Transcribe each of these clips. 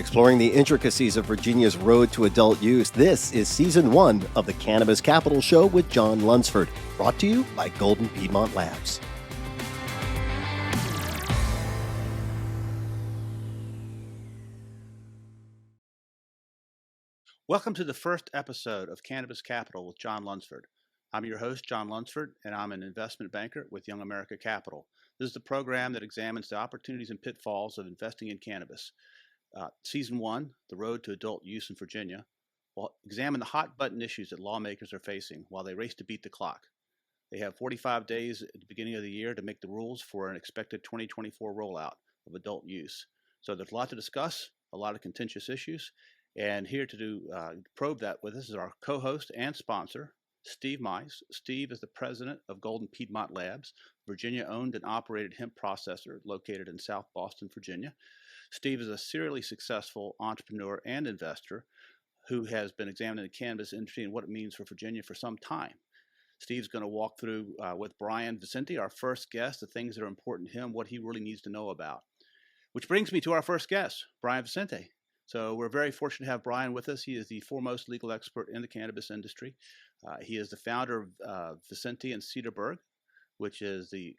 Exploring the intricacies of Virginia's road to adult use, this is Season 1 of the Cannabis Capital Show with John Lunsford, brought to you by Golden Piedmont Labs. Welcome to the first episode of Cannabis Capital with John Lunsford. I'm your host, John Lunsford, and I'm an investment banker with Young America Capital. This is the program that examines the opportunities and pitfalls of investing in cannabis. Season 1, The Road to Adult Use in Virginia, will examine the hot-button issues that lawmakers are facing while they race to beat the clock. They have 45 days at the beginning of the year to make the rules for an expected 2024 rollout of adult use. So there's a lot to discuss, a lot of contentious issues, and here to probe that with us is our co-host and sponsor, Steve Mice. Steve is the president of Golden Piedmont Labs, Virginia-owned and operated hemp processor located in South Boston, Virginia. Steve is a serially successful entrepreneur and investor who has been examining the cannabis industry and what it means for Virginia for some time. Steve's going to walk through with Brian Vicente, our first guest, the things that are important to him, what he really needs to know about. Which brings me to our first guest, Brian Vicente. So we're very fortunate to have Brian with us. He is the foremost legal expert in the cannabis industry. He is the founder of Vicente and Sederberg, which is a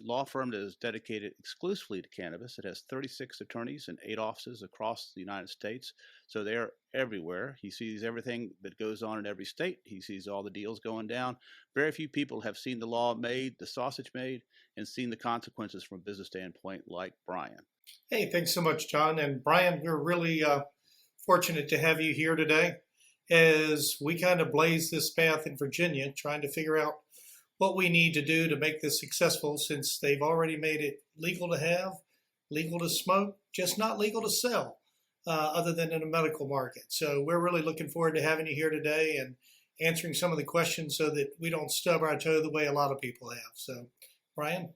law firm that is dedicated exclusively to cannabis. It has 36 attorneys and 8 offices across the United States. So they're everywhere. He sees everything that goes on in every state. He sees all the deals going down. Very few people have seen the law made, the sausage made, and seen the consequences from a business standpoint like Brian. Hey, thanks so much, John. And Brian, we're really fortunate to have you here today as we kind of blaze this path in Virginia, trying to figure out what we need to do to make this successful, since they've already made it legal to have, legal to smoke, just not legal to sell, other than in a medical market. So we're really looking forward to having you here today and answering some of the questions so that we don't stub our toe the way a lot of people have. So, Brian?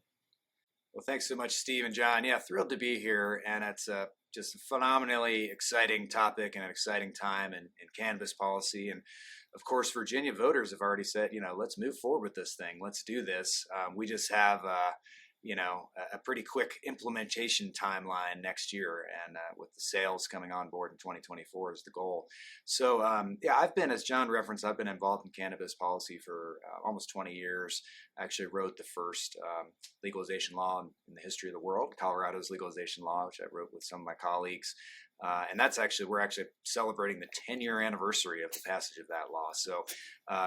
Well, thanks so much, Steve and John. Yeah, thrilled to be here. And it's just a phenomenally exciting topic and an exciting time in cannabis policy. And of course, Virginia voters have already said, let's move forward with this thing. Let's do this. We just have, a pretty quick implementation timeline next year. And with the sales coming on board in 2024 is the goal. So, I've been, as John referenced, I've been involved in cannabis policy for almost 20 years. I actually wrote the first legalization law in the history of the world, Colorado's legalization law, which I wrote with some of my colleagues. And we're actually celebrating the 10-year anniversary of the passage of that law. So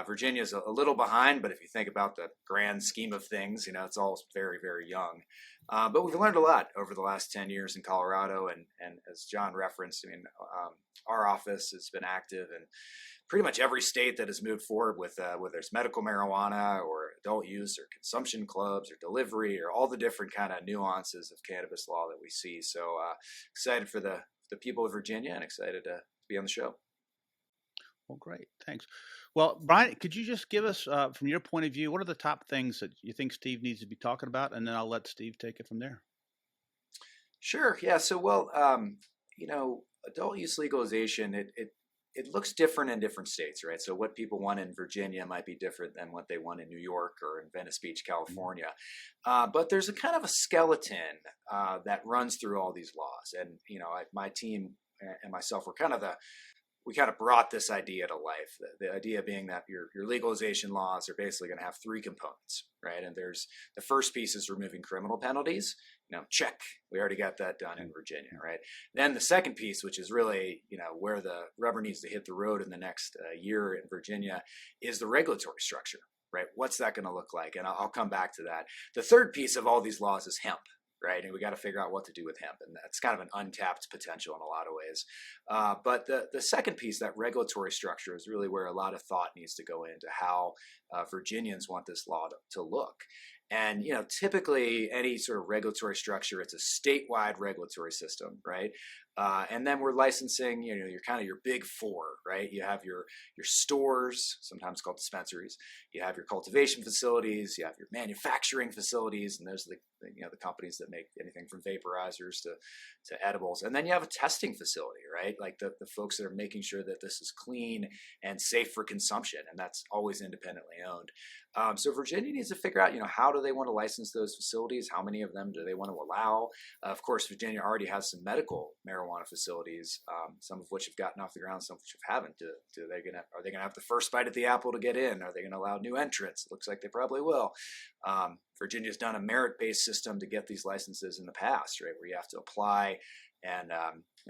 Virginia's a little behind, but if you think about the grand scheme of things, it's all very, very young. But we've learned a lot over the last 10 years in Colorado. And as John referenced, our office has been active in pretty much every state that has moved forward with whether it's medical marijuana or adult use or consumption clubs or delivery or all the different kind of nuances of cannabis law that we see. So excited for the people of Virginia and excited to be on the show. Well, great. Thanks. Well, Brian, could you just give us, from your point of view, what are the top things that you think Steve needs to be talking about? And then I'll let Steve take it from there. Sure. Yeah. So, adult use legalization, it looks different in different states, right? So what people want in Virginia might be different than what they want in New York or in Venice Beach, California. But there's a kind of a skeleton that runs through all these laws. And, my team and myself, we kind of brought this idea to life. The idea being that your legalization laws are basically going to have 3 components, right? And there's the first piece is removing criminal penalties. Check. We already got that done in Virginia, right? Then the second piece, which is really, where the rubber needs to hit the road in the next year in Virginia, is the regulatory structure, right? What's that going to look like? And I'll come back to that. The third piece of all these laws is hemp, right? And we got to figure out what to do with hemp. And that's kind of an untapped potential in a lot of ways. But the second piece, that regulatory structure, is really where a lot of thought needs to go into how Virginians want this law to look. And, typically any sort of regulatory structure, it's a statewide regulatory system, right? And then we're licensing, your big 4, right? You have your stores, sometimes called dispensaries. You have your cultivation facilities. You have your manufacturing facilities, and those are the companies that make anything from vaporizers to edibles. And then you have a testing facility, right? Like the folks that are making sure that this is clean and safe for consumption, and that's always independently owned. So Virginia needs to figure out, how do they want to license those facilities? How many of them do they want to allow? Of course, Virginia already has some medical marijuana marijuana facilities, some of which have gotten off the ground, some of which haven't. Are they gonna have the first bite at the apple to get in? Are they gonna allow new entrants? It looks like they probably will. Virginia's done a merit-based system to get these licenses in the past, right, where you have to apply and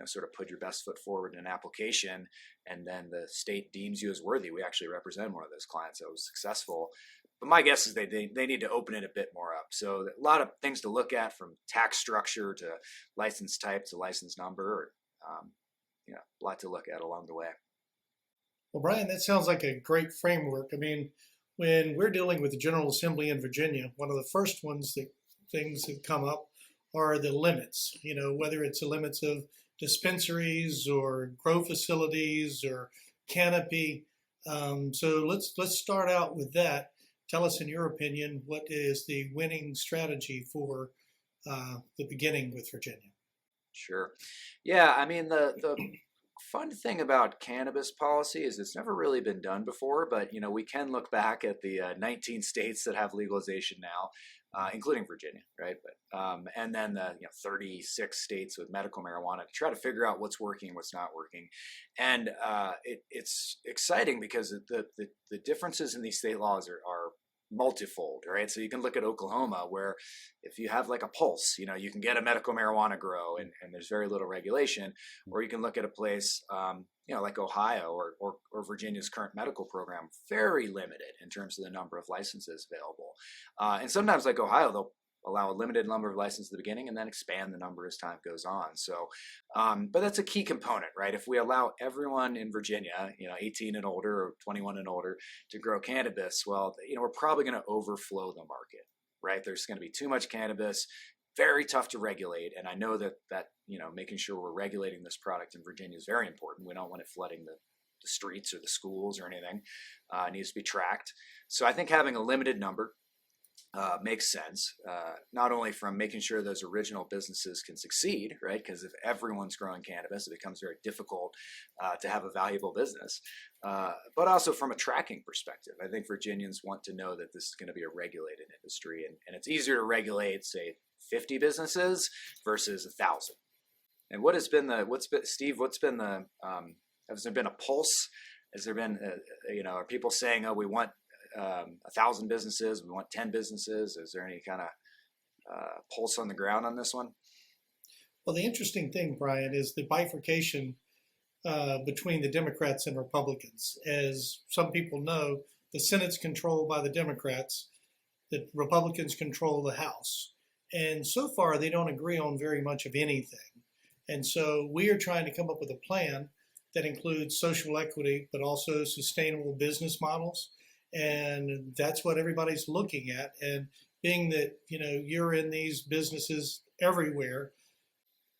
sort of put your best foot forward in an application, and then the state deems you as worthy. We actually represent one of those clients that was successful. But my guess is they need to open it a bit more up. So a lot of things to look at, from tax structure to license type to license number. A lot to look at along the way. Well, Brian, that sounds like a great framework. I mean, when we're dealing with the General Assembly in Virginia, one of the first things that come up are the limits, whether it's the limits of dispensaries or grow facilities or canopy. So let's start out with that. Tell us, in your opinion, what is the winning strategy for the beginning with Virginia? Sure. Yeah, I mean, the fun thing about cannabis policy is it's never really been done before, but we can look back at the 19 states that have legalization now, including Virginia, right? But and then the 36 states with medical marijuana, to try to figure out what's working and what's not working. And it's exciting because the differences in these state laws are multifold, right? So you can look at Oklahoma, where if you have like a pulse, you can get a medical marijuana grow and there's very little regulation. Or you can look at a place, like Ohio or Virginia's current medical program, very limited in terms of the number of licenses available. And sometimes, like Ohio, they'll allow a limited number of licenses at the beginning and then expand the number as time goes on. So, but that's a key component, right? If we allow everyone in Virginia, 18 and older or 21 and older, to grow cannabis, well, we're probably going to overflow the market, right? There's going to be too much cannabis, very tough to regulate. And I know that making sure we're regulating this product in Virginia is very important. We don't want it flooding the streets or the schools or anything. It needs to be tracked. So I think having a limited number makes sense, not only from making sure those original businesses can succeed, right? Because if everyone's growing cannabis, it becomes very difficult to have a valuable business, but also from a tracking perspective. I think Virginians want to know that this is going to be a regulated industry, and it's easier to regulate, say, 50 businesses versus 1,000. And has there been a pulse? Has there been, are people saying, we want 1,000 businesses, we want 10 businesses? Is there any kind of pulse on the ground on this one? Well, the interesting thing, Brian, is the bifurcation between the Democrats and Republicans. As some people know, the Senate's controlled by the Democrats, the Republicans control the House. And so far, they don't agree on very much of anything. And so we are trying to come up with a plan that includes social equity, but also sustainable business models. And that's what everybody's looking at. And being that, you're in these businesses everywhere,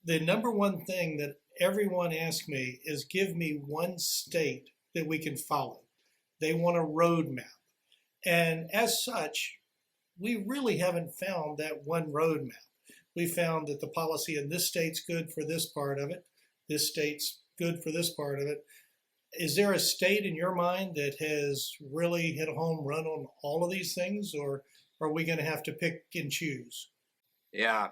the number one thing that everyone asks me is, give me one state that we can follow. They want a roadmap. And as such, we really haven't found that one roadmap. We found that the policy in this state's good for this part of it. This state's good for this part of it. Is there a state in your mind that has really hit a home run on all of these things, or are we going to have to pick and choose? Yeah.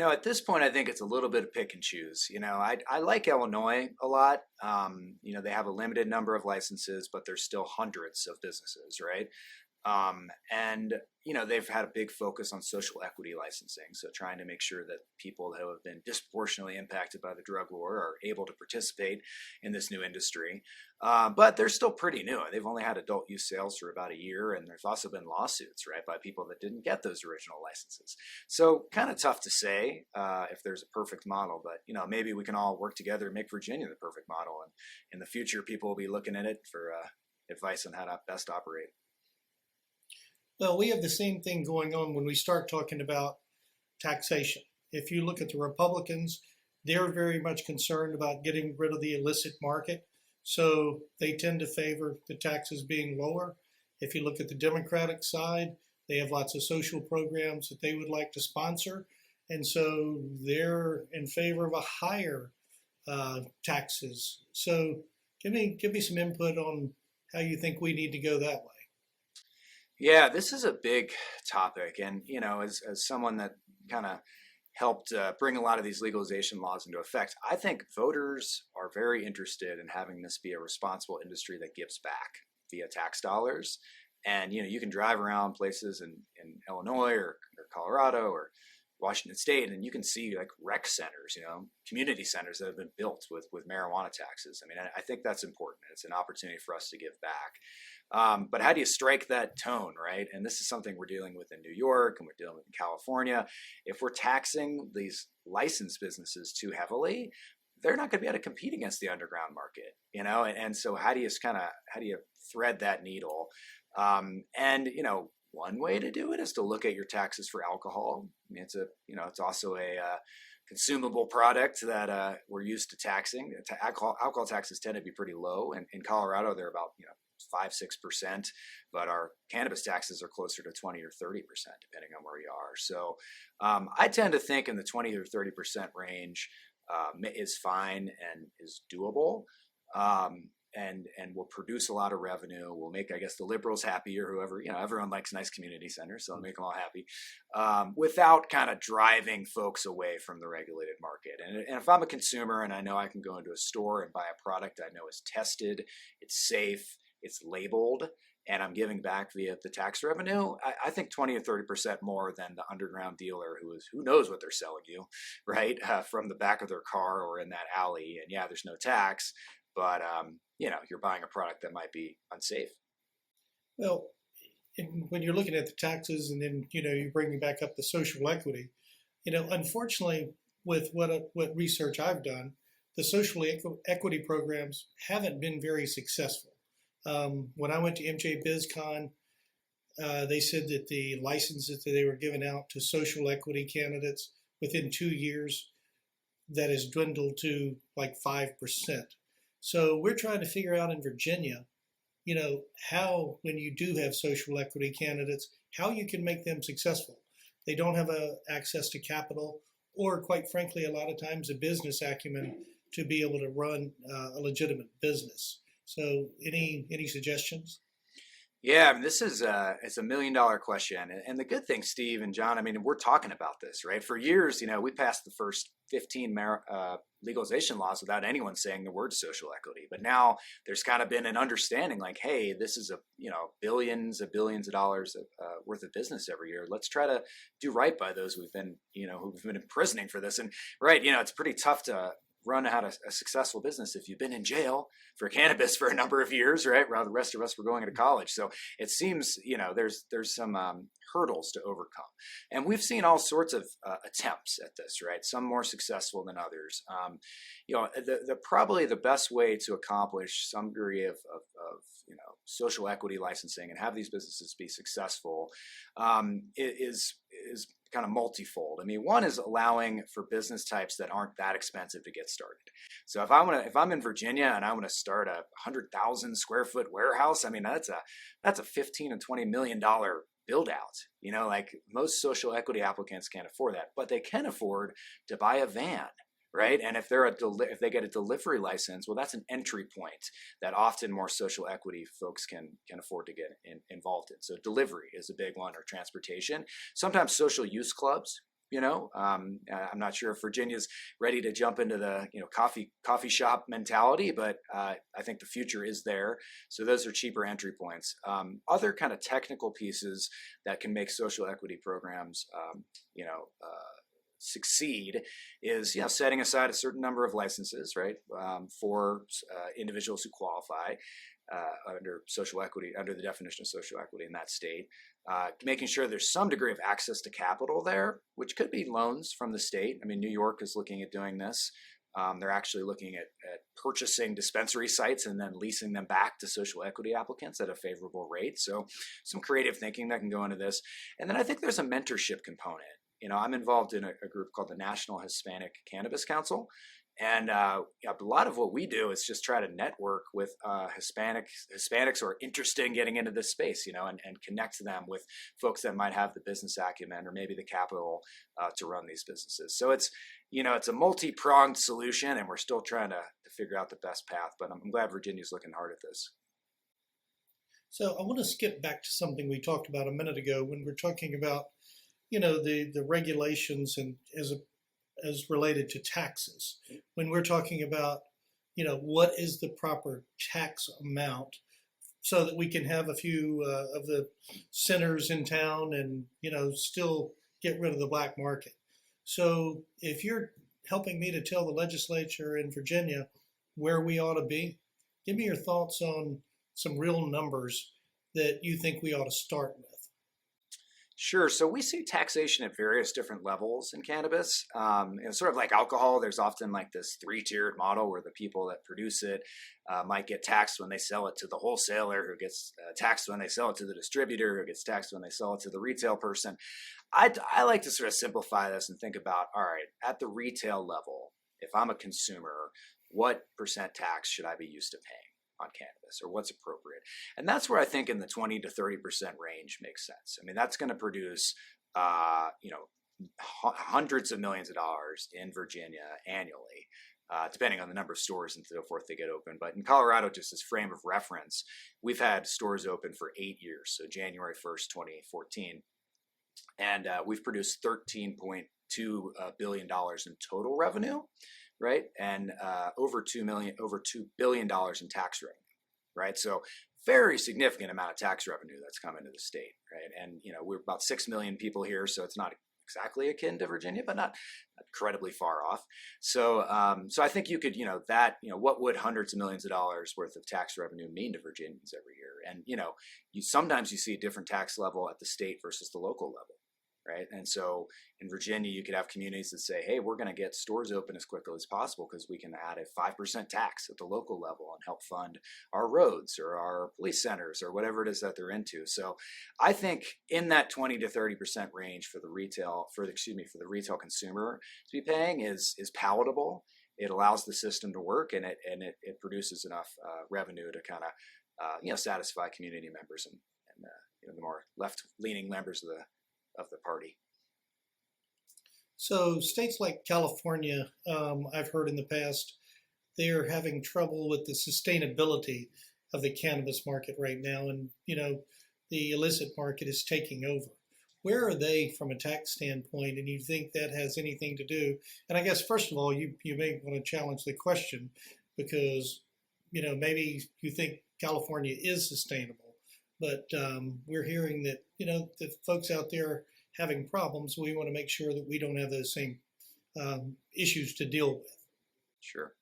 At this point, I think it's a little bit of pick and choose. I like Illinois a lot. They have a limited number of licenses, but there's still hundreds of businesses, right? And they've had a big focus on social equity licensing. So trying to make sure that people who have been disproportionately impacted by the drug war are able to participate in this new industry. But they're still pretty new. They've only had adult use sales for about a year. And there's also been lawsuits, right, by people that didn't get those original licenses. So kind of tough to say if there's a perfect model, but maybe we can all work together and make Virginia the perfect model. And in the future, people will be looking at it for advice on how to best operate. Well, we have the same thing going on when we start talking about taxation. If you look at the Republicans, they're very much concerned about getting rid of the illicit market. So they tend to favor the taxes being lower. If you look at the Democratic side, they have lots of social programs that they would like to sponsor. And so they're in favor of a higher taxes. So give me some input on how you think we need to go that way. Yeah, this is a big topic. And, as someone that kind of helped bring a lot of these legalization laws into effect. I think voters are very interested in having this be a responsible industry that gives back via tax dollars. And, you can drive around places in Illinois or Colorado or Washington State, and you can see like rec centers, community centers that have been built with marijuana taxes. I mean, I think that's important. It's an opportunity for us to give back. But how do you strike that tone, right? And this is something we're dealing with in New York and we're dealing with in California. If we're taxing these licensed businesses too heavily, they're not going to be able to compete against the underground market, And so how do you thread that needle? One way to do it is to look at your taxes for alcohol. I mean, it's also a consumable product that we're used to taxing. Alcohol taxes tend to be pretty low, and in Colorado they're about 5-6%, but our cannabis taxes are closer to 20 or 30%, depending on where you are. So I tend to think in the 20 or 30% range is fine and is doable. And will produce a lot of revenue. Will make, I guess, the liberals happy or whoever, everyone likes nice community centers, so it'll make them all happy, without kind of driving folks away from the regulated market. And if I'm a consumer and I know I can go into a store and buy a product I know is tested, it's safe, it's labeled, and I'm giving back via the tax revenue, I think 20 or 30% more than the underground dealer who knows what they're selling you, right, from the back of their car or in that alley. And yeah, there's no tax, but you're buying a product that might be unsafe. Well, when you're looking at the taxes and then, you're bringing back up the social equity, unfortunately with what research I've done, the social equity programs haven't been very successful. When I went to MJ BizCon, they said that the licenses that they were giving out to social equity candidates within 2 years, that has dwindled to like 5%. So we're trying to figure out in Virginia, how, when you do have social equity candidates, how you can make them successful. They don't have access to capital or, quite frankly, a lot of times a business acumen to be able to run a legitimate business. So any suggestions? Yeah, I mean, this is it's $1 million question. And the good thing, Steve and John, I mean, we're talking about this, right? For years, we passed the first 15 legalization laws without anyone saying the word social equity. But now there's kind of been an understanding like, hey, this is billions of dollars worth of business every year. Let's try to do right by those who've been imprisoning for this. And right, it's pretty tough to run a successful business if you've been in jail for cannabis for a number of years, right? While the rest of us were going to college. So it seems, there's some hurdles to overcome. And we've seen all sorts of attempts at this, right? Some more successful than others. Probably the best way to accomplish some degree of social equity licensing and have these businesses be successful is kind of multifold. I mean, one is allowing for business types that aren't that expensive to get started. So if I'm in Virginia and I want to start a 100,000 square foot warehouse, I mean, that's a $15 and $20 million build out. Like most social equity applicants can't afford that, but they can afford to buy a van. Right. And if they get a delivery license, well, that's an entry point that often more social equity folks can afford to get involved in. So delivery is a big one, or transportation, sometimes social use clubs. I'm not sure if Virginia's ready to jump into the coffee shop mentality, but I think the future is there. So those are cheaper entry points. Other kind of technical pieces that can make social equity programs, succeed is setting aside a certain number of licenses, right, for individuals who qualify under social equity, under the definition of social equity in that state, making sure there's some degree of access to capital there, which could be loans from the state. I mean, New York is looking at doing this. They're actually looking at purchasing dispensary sites and then leasing them back to social equity applicants at a favorable rate. So some creative thinking that can go into this. And then I think there's a mentorship component. I'm involved in a group called the National Hispanic Cannabis Council. And a lot of what we do is just try to network with Hispanics who are interested in getting into this space, and connect them with folks that might have the business acumen or maybe the capital to run these businesses. So it's a multi-pronged solution, and we're still trying to figure out the best path. But I'm glad Virginia's looking hard at this. So I want to skip back to something we talked about a minute ago when we're talking about the regulations and as related to taxes. When we're talking about, what is the proper tax amount so that we can have a few of the centers in town and, still get rid of the black market. So if you're helping me to tell the legislature in Virginia where we ought to be, give me your thoughts on some real numbers that you think we ought to start with. Sure. So we see taxation at various different levels in cannabis. Sort of like alcohol, there's often like this three-tiered model where the people that produce it might get taxed when they sell it to the wholesaler, who gets taxed when they sell it to the distributor, who gets taxed when they sell it to the retail person. I like to sort of simplify this and think about, all right, at the retail level, if I'm a consumer, what percent tax should I be used to paying on cannabis, or what's appropriate? And that's where I think in the 20 to 30% range makes sense. I mean, that's going to produce, hundreds of millions of dollars in Virginia annually, depending on the number of stores and so forth that get open. But in Colorado, just as frame of reference, we've had stores open for 8 years. So January 1st, 2014. And we've produced $13.2 billion in total revenue, right? And over $2 billion in tax revenue, right? So very significant amount of tax revenue that's come into the state, right? And, we're about 6 million people here, so it's not exactly akin to Virginia, but not incredibly far off. So I think you could, what would hundreds of millions of dollars worth of tax revenue mean to Virginians every year? And, sometimes you see a different tax level at the state versus the local level. Right. And so in Virginia, you could have communities that say, hey, we're going to get stores open as quickly as possible because we can add a 5% tax at the local level and help fund our roads or our police centers or whatever it is that they're into. So I think in that 20 to 30% range for the retail consumer to be paying is palatable. It allows the system to work, and it produces enough revenue to kind of satisfy community members and the more left-leaning members of the party. So states like California, I've heard in the past, they're having trouble with the sustainability of the cannabis market right now. And, the illicit market is taking over. Where are they from a tax standpoint? And you think that has anything to do? And I guess, first of all, you may want to challenge the question because, maybe you think California is sustainable. But we're hearing that, the folks out there having problems, we want to make sure that we don't have those same issues to deal with. Sure.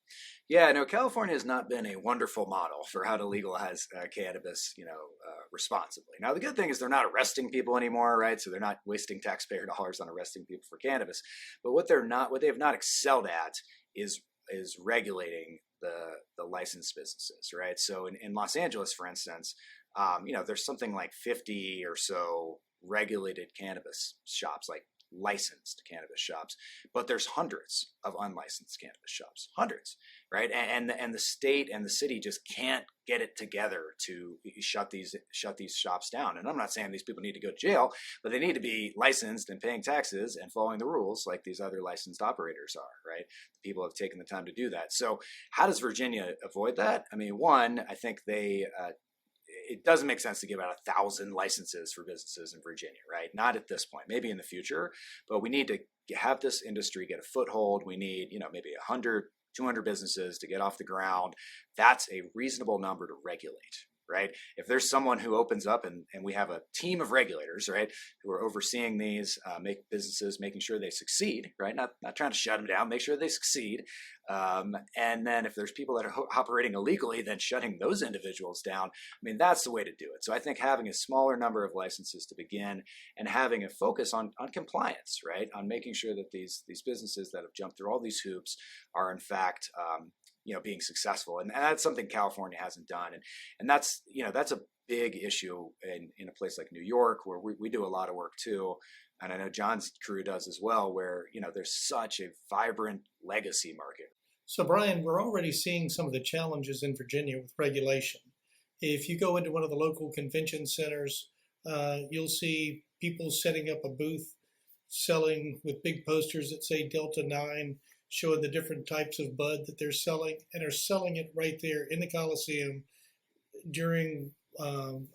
Yeah, no, California has not been a wonderful model for how to legalize cannabis, responsibly. Now, the good thing is they're not arresting people anymore, right? So they're not wasting taxpayer dollars on arresting people for cannabis. But what they have not excelled at is regulating the licensed businesses, right? So in Los Angeles, for instance, there's something like 50 or so regulated cannabis shops, like licensed cannabis shops, but there's hundreds of unlicensed cannabis shops, hundreds, right? And the state and the city just can't get it together to shut these shops down. And I'm not saying these people need to go to jail, but they need to be licensed and paying taxes and following the rules like these other licensed operators are, right? People have taken the time to do that. So how does Virginia avoid that? I mean, one, I think it doesn't make sense to give out 1,000 licenses for businesses in Virginia, right? Not at this point, maybe in the future, but we need to have this industry get a foothold. We need, maybe 100, 200 businesses to get off the ground. That's a reasonable number to regulate, right? If there's someone who opens up and we have a team of regulators, right, who are overseeing these businesses, making sure they succeed, right? Not trying to shut them down, make sure they succeed. And then if there's people that are operating illegally, then shutting those individuals down. I mean, that's the way to do it. So I think having a smaller number of licenses to begin and having a focus on compliance, right? On making sure that these businesses that have jumped through all these hoops are in fact, being successful. And that's something California hasn't done. And that's a big issue in a place like New York, where we do a lot of work too. And I know John's crew does as well, where, there's such a vibrant legacy market. So Brian, we're already seeing some of the challenges in Virginia with regulation. If you go into one of the local convention centers, you'll see people setting up a booth, selling with big posters that say Delta 9, showing the different types of bud that they're selling, and are selling it right there in the Coliseum during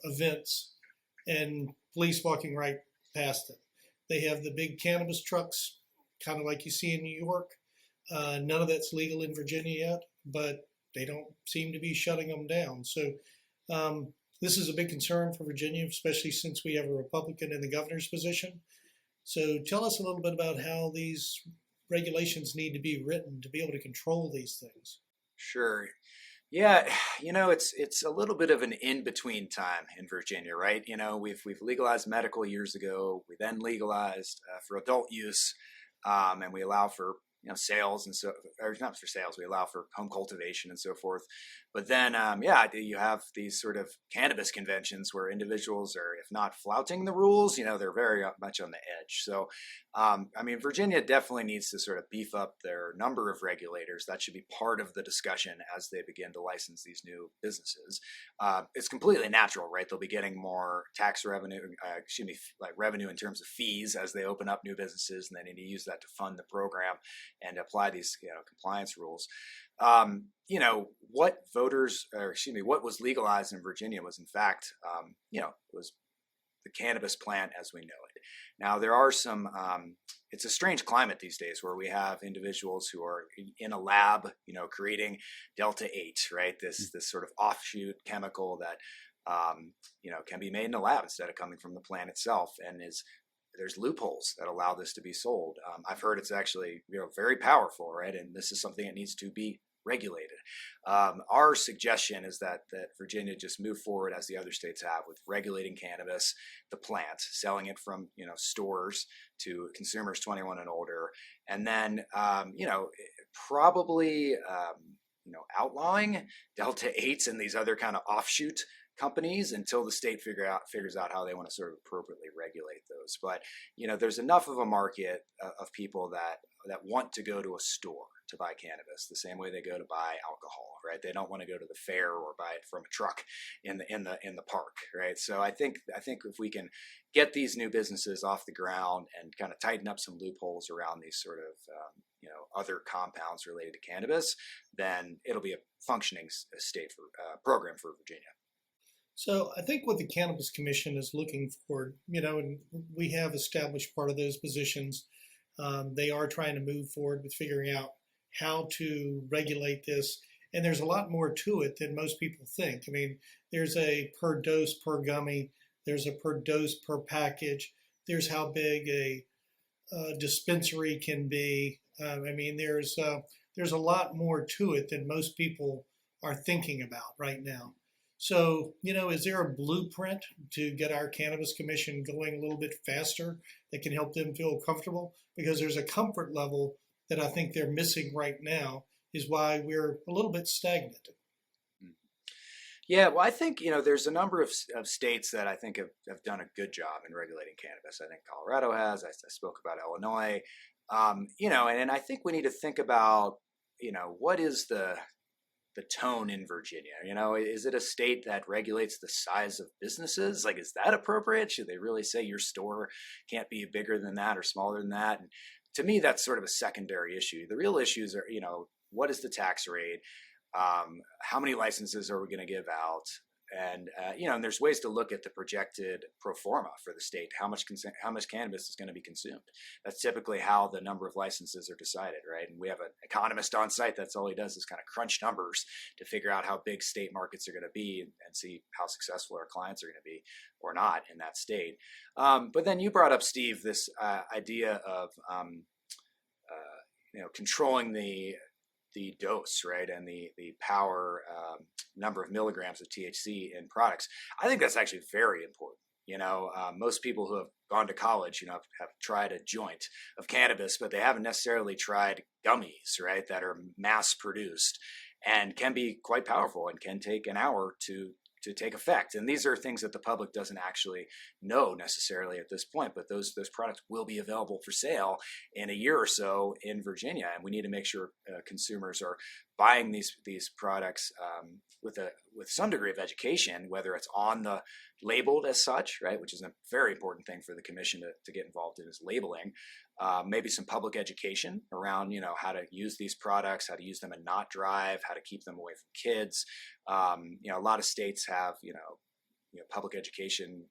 events, and police walking right past them. They have the big cannabis trucks, kind of like you see in New York. None of that's legal in Virginia yet, but they don't seem to be shutting them down. So this is a big concern for Virginia, especially since we have a Republican in the governor's position. So tell us a little bit about how these regulations need to be written to be able to control these things. Sure. Yeah, it's a little bit of an in-between time in Virginia, right? We've legalized medical years ago. We then legalized for adult use, and we allow for sales and so, or not for sales. We allow for home cultivation and so forth. But then, you have these sort of cannabis conventions where individuals are, if not flouting the rules, they're very much on the edge. So, Virginia definitely needs to sort of beef up their number of regulators. That should be part of the discussion as they begin to license these new businesses. It's completely natural, right? They'll be getting more tax revenue, like revenue in terms of fees as they open up new businesses, and they need to use that to fund the program and apply these compliance rules. What was legalized in Virginia was in fact, was the cannabis plant as we know it. Now there are some, it's a strange climate these days where we have individuals who are in a lab, creating Delta 8, right? This sort of offshoot chemical that, can be made in a lab instead of coming from the plant itself, and there's loopholes that allow this to be sold. I've heard it's actually very powerful, right? And this is something that needs to be regulated. Our suggestion is that Virginia just move forward as the other states have with regulating cannabis, the plant, selling it from stores to consumers 21 and older, and then probably outlawing Delta 8s and these other kind of offshoot companies until the state figures out how they want to sort of appropriately regulate those. But there's enough of a market of people that want to go to a store to buy cannabis the same way they go to buy alcohol, right? They don't want to go to the fair or buy it from a truck in the park, right? So I think if we can get these new businesses off the ground and kind of tighten up some loopholes around these sort of other compounds related to cannabis, then it'll be a functioning state for program for Virginia. So I think what the Cannabis Commission is looking for, and we have established part of those positions. They are trying to move forward with figuring out how to regulate this. And there's a lot more to it than most people think. There's a per dose per gummy. There's a per dose per package. There's how big a dispensary can be. There's a lot more to it than most people are thinking about right now. So, is there a blueprint to get our Cannabis Commission going a little bit faster that can help them feel comfortable? Because there's a comfort level that I think they're missing right now is why we're a little bit stagnant. Yeah, well, I think, there's a number of states that I think have done a good job in regulating cannabis. I think Colorado has. I spoke about Illinois. And I think we need to think about, what is the tone in Virginia? Is it a state that regulates the size of businesses? Like, is that appropriate? Should they really say your store can't be bigger than that or smaller than that? And to me, that's sort of a secondary issue. The real issues are, what is the tax rate? How many licenses are we going to give out? And and there's ways to look at the projected pro forma for the state. How much cannabis is going to be consumed? That's typically how the number of licenses are decided, right? And we have an economist on site. That's all he does is kind of crunch numbers to figure out how big state markets are going to be and see how successful our clients are going to be or not in that state. But then you brought up, Steve, this idea of controlling the dose, right, and the power number of milligrams of THC in products. I think that's actually very important. Most people who have gone to college, have tried a joint of cannabis, but they haven't necessarily tried gummies, right, that are mass produced and can be quite powerful and can take an hour to take effect. And these are things that the public doesn't actually know necessarily at this point, but those products will be available for sale in a year or so in Virginia. And we need to make sure consumers are buying these products with some degree of education, whether it's on the labeled as such, right, which is a very important thing for the commission to get involved in, is labeling. Maybe some public education around, how to use these products, how to use them and not drive, how to keep them away from kids. A lot of states have, public education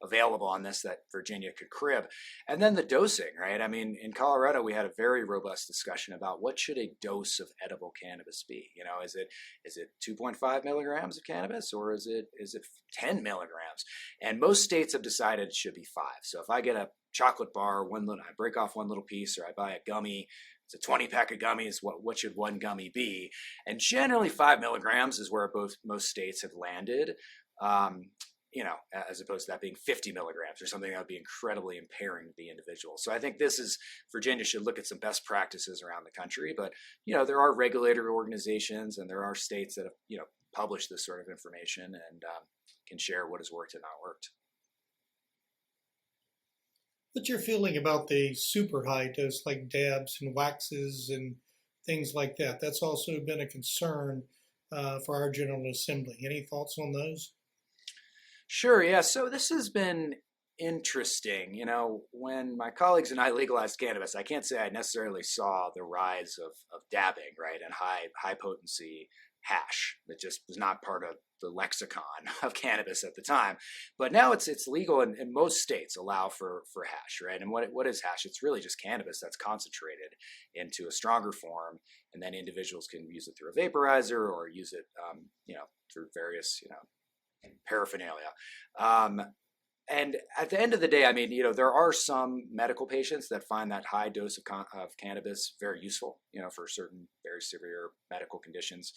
available on this that Virginia could crib. And then the dosing, right? I mean, in Colorado, we had a very robust discussion about what should a dose of edible cannabis be. You know, is it 2.5 milligrams of cannabis, or is it 10 milligrams? And most states have decided it should be 5. So if I get a chocolate bar, I break off one little piece, or I buy a gummy, it's a 20 pack of gummies. What should one gummy be? And generally 5 milligrams is where most states have landed. You know, as opposed to that being 50 milligrams or something that would be incredibly impairing to the individual. So I think Virginia should look at some best practices around the country. But, you know, there are regulatory organizations and there are states that have, you know, published this sort of information and can share what has worked and not worked. What's your feeling about the super high dose like dabs and waxes and things like that? That's also been a concern for our General Assembly. Any thoughts on those? Sure, yeah. So this has been interesting. You know, when my colleagues and I legalized cannabis, I can't say I necessarily saw the rise of dabbing, right, and high potency hash. That just was not part of the lexicon of cannabis at the time. But now it's legal, and most states allow for hash, right? And what is hash? It's really just cannabis that's concentrated into a stronger form, and then individuals can use it through a vaporizer or use it, you know, through various, you know, paraphernalia. And at the end of the day, I mean, you know, there are some medical patients that find that high dose of cannabis very useful, you know, for certain very severe medical conditions.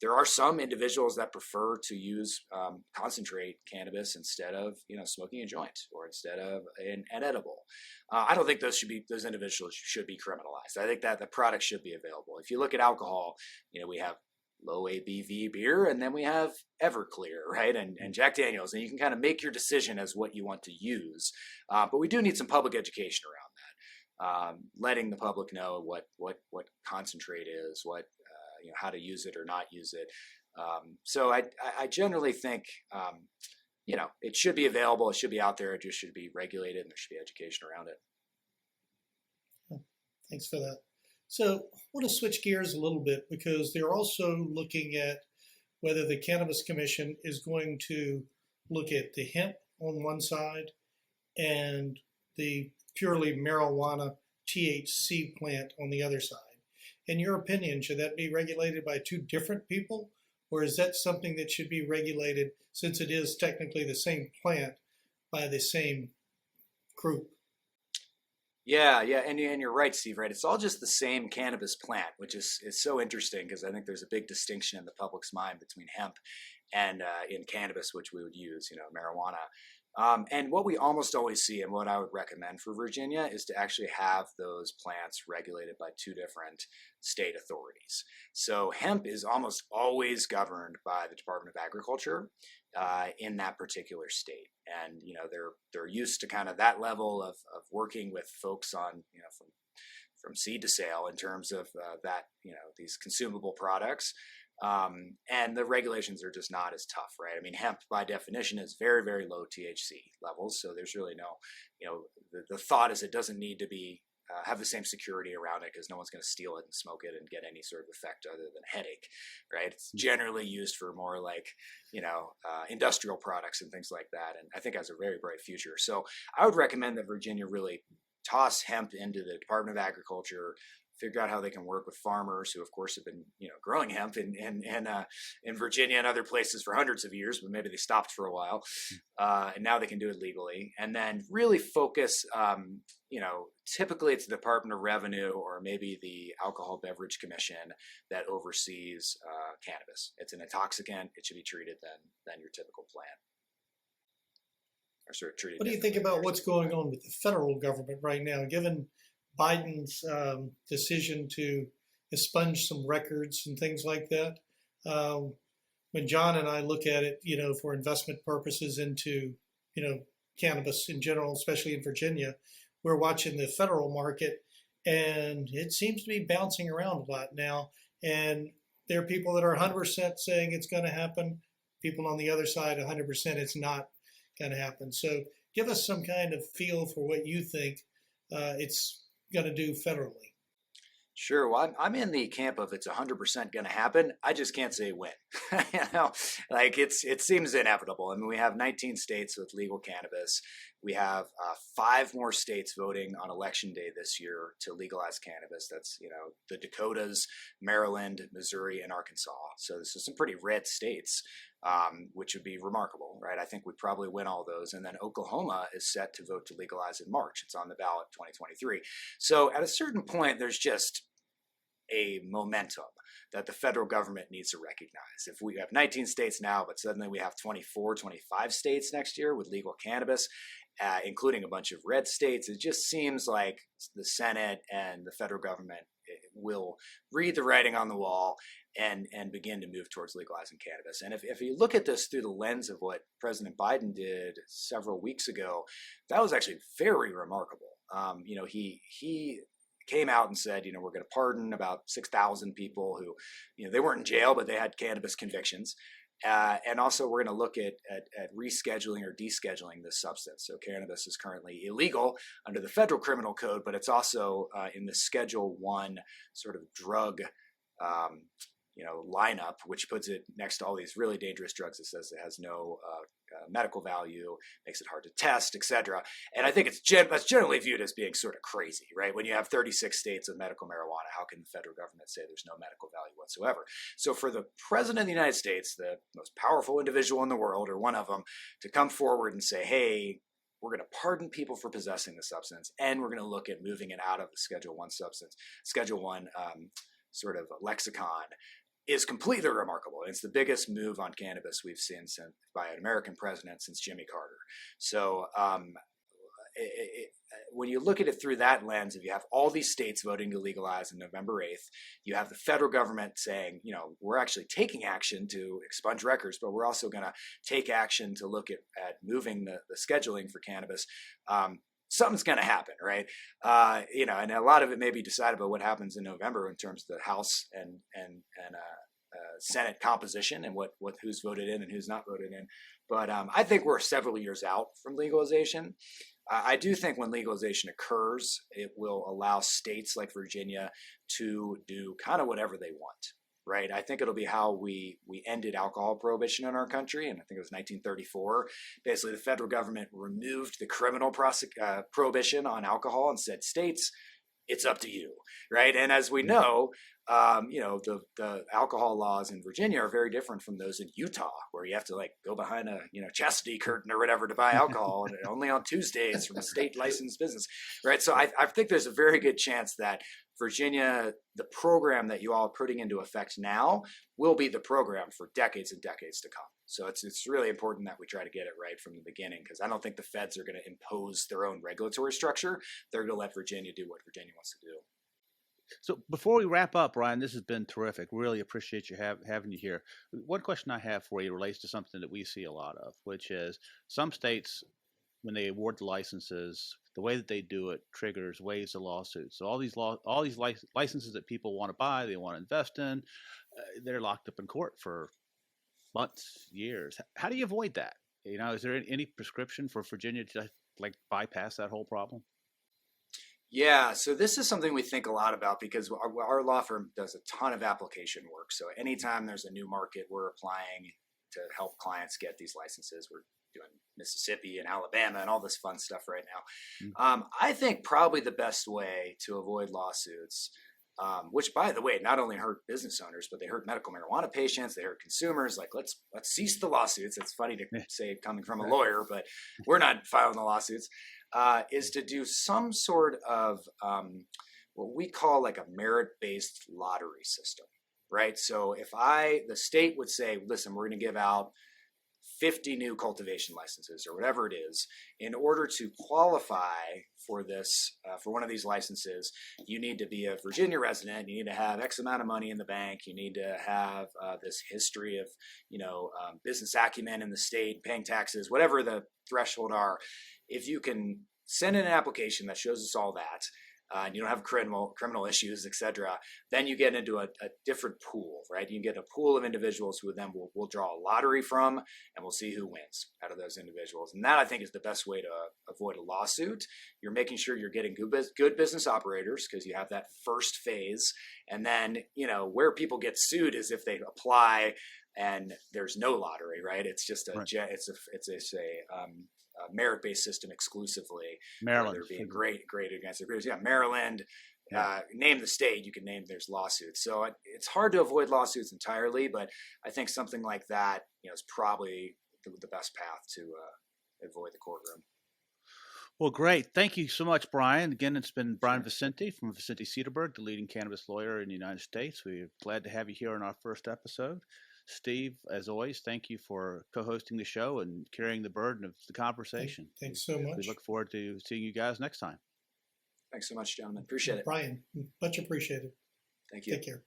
There are some individuals that prefer to use concentrate cannabis instead of, you know, smoking a joint or instead of an edible. I don't think those individuals should be criminalized. I think that the product should be available. If you look at alcohol, you know, we have low ABV beer, and then we have Everclear, right, and Jack Daniels, and you can kind of make your decision as what you want to use. But we do need some public education around that, letting the public know what concentrate is, what you know, how to use it or not use it. So I generally think you know, it should be available, it should be out there, it just should be regulated, and there should be education around it. Thanks for that. So I want to switch gears a little bit because they're also looking at whether the Cannabis Commission is going to look at the hemp on one side and the purely marijuana THC plant on the other side. In your opinion, should that be regulated by two different people, or is that something that should be regulated, since it is technically the same plant, by the same group? Yeah, and you're right, Steve, right? It's all just the same cannabis plant, which is so interesting because I think there's a big distinction in the public's mind between hemp and in cannabis, which we would use, you know, marijuana. And what we almost always see, and what I would recommend for Virginia, is to actually have those plants regulated by two different state authorities. So hemp is almost always governed by the Department of Agriculture in that particular state. And, you know, they're used to kind of that level of working with folks on, you know, from seed to sale in terms of that, you know, these consumable products. And the regulations are just not as tough, right? I mean, hemp by definition is very, very low THC levels. So there's really no, you know, the thought is it doesn't need to be have the same security around it because no one's going to steal it and smoke it and get any sort of effect other than headache, right? It's generally used for more like, you know, industrial products and things like that. And I think has a very bright future. So I would recommend that Virginia really toss hemp into the Department of Agriculture, figure out how they can work with farmers who, of course, have been, you know, growing hemp in Virginia and other places for hundreds of years, but maybe they stopped for a while, and now they can do it legally. And then really focus, you know, typically it's the Department of Revenue or maybe the Alcohol Beverage Commission that oversees cannabis. It's an intoxicant; it should be treated than your typical plant. Or sort of treated. What do you think about what's going on with the federal government right now, given Biden's decision to expunge some records and things like that? When John and I look at it, you know, for investment purposes into, you know, cannabis in general, especially in Virginia, we're watching the federal market, and it seems to be bouncing around a lot now. And there are people that are 100% saying it's going to happen. People on the other side, 100% it's not going to happen. So give us some kind of feel for what you think it's going to do federally. Sure. Well, I'm in the camp of it's 100% going to happen. I just can't say when. You know, like it seems inevitable. I mean, we have 19 states with legal cannabis. We have 5 more states voting on election day this year to legalize cannabis. That's, you know, the Dakotas, Maryland, Missouri, and Arkansas. So this is some pretty red states, which would be remarkable, right? I think we probably win all those. And then Oklahoma is set to vote to legalize in March. It's on the ballot 2023. So at a certain point, there's just a momentum that the federal government needs to recognize. If we have 19 states now, but suddenly we have 24, 25 states next year with legal cannabis, including a bunch of red states, it just seems like the Senate and the federal government will read the writing on the wall and begin to move towards legalizing cannabis. And if you look at this through the lens of what President Biden did several weeks ago, that was actually very remarkable. You know, he came out and said, you know, we're going to pardon about 6,000 people who, you know, they weren't in jail, but they had cannabis convictions. And also we're going to look at rescheduling or descheduling this substance. So cannabis is currently illegal under the federal criminal code, but it's also in the Schedule 1 sort of drug lineup, which puts it next to all these really dangerous drugs. It says it has no medical value, makes it hard to test, etc. And I think that's generally viewed as being sort of crazy, right? When you have 36 states of medical marijuana, how can the federal government say there's no medical value whatsoever? So for the president of the United States, the most powerful individual in the world, or one of them, to come forward and say, hey, we're going to pardon people for possessing the substance, and we're going to look at moving it out of the Schedule 1 substance, Schedule 1 sort of lexicon, is completely remarkable. It's the biggest move on cannabis we've seen by an American president since Jimmy Carter. So when you look at it through that lens, if you have all these states voting to legalize on November 8th, you have the federal government saying, you know, we're actually taking action to expunge records, but we're also going to take action to look at moving the scheduling for cannabis. Something's going to happen, right? You know, and a lot of it may be decided by what happens in November in terms of the House and Senate composition and who's voted in and who's not voted in. But I think we're several years out from legalization. I do think when legalization occurs, it will allow states like Virginia to do kind of whatever they want. Right. I think it'll be how we ended alcohol prohibition in our country. And I think it was 1934. Basically, the federal government removed the criminal prohibition on alcohol and said, states, it's up to you. Right. And as we know, you know, the alcohol laws in Virginia are very different from those in Utah, where you have to like go behind a, you know, chastity curtain or whatever to buy alcohol and only on Tuesdays from a state licensed business. Right. So I think there's a very good chance that Virginia, the program that you all are putting into effect now, will be the program for decades and decades to come. So it's really important that we try to get it right from the beginning, because I don't think the feds are going to impose their own regulatory structure. They're going to let Virginia do what Virginia wants to do. So before we wrap up, Brian, this has been terrific. Really appreciate you having you here. One question I have for you relates to something that we see a lot of, which is some states, when they award the licenses, the way that they do it triggers waves of lawsuits. So all these licenses that people want to buy, they want to invest in, they're locked up in court for months, years. How do you avoid that? You know, is there any prescription for Virginia to like bypass that whole problem? Yeah, so this is something we think a lot about because our law firm does a ton of application work. So anytime there's a new market, we're applying to help clients get these licenses. We're doing Mississippi and Alabama and all this fun stuff right now. Mm-hmm. I think probably the best way to avoid lawsuits, which by the way, not only hurt business owners, but they hurt medical marijuana patients, they hurt consumers. Like let's cease the lawsuits. It's funny to say coming from a lawyer, but we're not filing the lawsuits. Is to do some sort of what we call like a merit-based lottery system, right? So if the state would say, listen, we're going to give out 50 new cultivation licenses or whatever it is, in order to qualify for this, for one of these licenses, you need to be a Virginia resident, you need to have X amount of money in the bank, you need to have this history of, business acumen in the state, paying taxes, whatever the threshold are. If you can send in an application that shows us all that, and you don't have criminal issues, etc., then you get into a different pool, right? You get a pool of individuals who then we'll draw a lottery from, and we'll see who wins out of those individuals. And that, I think, is the best way to avoid a lawsuit. You're making sure you're getting good business operators, because you have that first phase. And then, where people get sued is if they apply and there's no lottery, right? It's just a merit-based system exclusively. Maryland. They're being great against their peers. Yeah, Maryland. Name the state, you can name there's lawsuits. So it's hard to avoid lawsuits entirely, but I think something like that, is probably the best path to avoid the courtroom. Well, great. Thank you so much, Brian. Again, it's been Brian Vicente from Vicente Sederberg, the leading cannabis lawyer in the United States. We're glad to have you here on our first episode. Steve, as always, thank you for co-hosting the show and carrying the burden of the conversation. Thanks so much. We look forward to seeing you guys next time. Thanks so much, gentlemen. Appreciate it. Brian, much appreciated. Thank you. Take care.